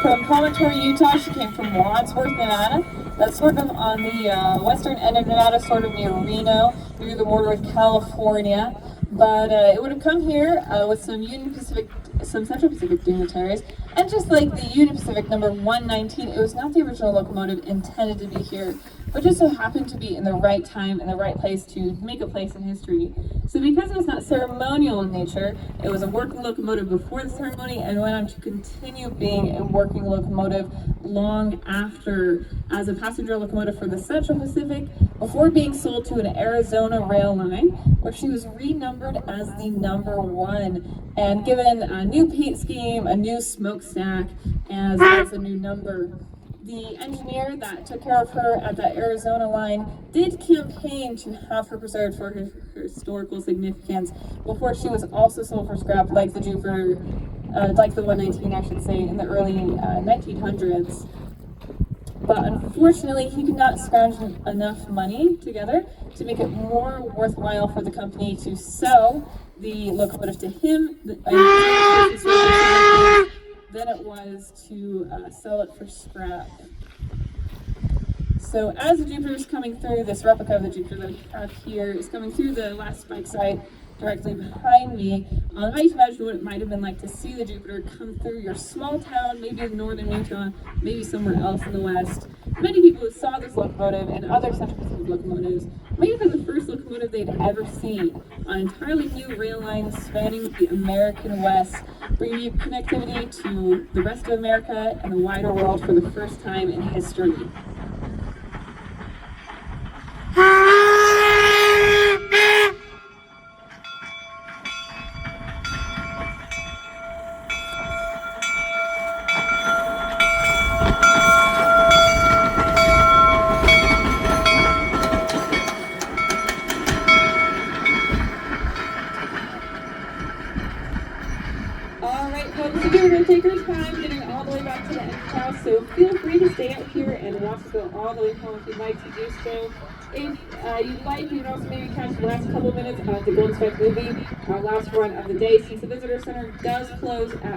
from Promontory, Utah. She came from Wadsworth, Nevada. That's sort of on the western end of Nevada, sort of near Reno, near the border with California. But it would have come here with some Union Pacific, some Central Pacific dignitaries, and just like the Union Pacific number 119, it was not the original locomotive intended to be here, but just so happened to be in the right time and the right place to make a place in history. So because it was not ceremonial in nature, it was a working locomotive before the ceremony and went on to continue being a working locomotive long after as a passenger locomotive for the Central Pacific before being sold to an Arizona rail line, where she was renumbered as the number 1 and given a new paint scheme, a new smokestack, as well as a new number. The engineer that took care of her at that Arizona line did campaign to have her preserved for her historical significance before she was also sold for scrap, like the Jupiter, like the 119, I should say, in the early 1900s. But unfortunately, he could not scrounge enough money together to make it more worthwhile for the company to sell the locomotive to him than it was to sell it for scrap. So as the Jupiter is coming through, this replica of the Jupiter that we have here is coming through the last spike site directly behind me. I might imagine what it might have been like to see the Jupiter come through your small town, maybe in northern Utah, maybe somewhere else in the west. Many people who saw this locomotive and other Central Pacific locomotives may have been the first locomotive they'd ever seen on entirely new rail lines spanning the American West, bringing you connectivity to the rest of America and the wider world for the first time in history. Alright folks, so we're going to take our time getting all the way back to the end house, so feel free to stay out here and watch us go all the way home if you'd like to do so. If you'd like, you can also maybe catch the last couple minutes of the Golden Spike movie, our last run of the day, since the visitor center does close at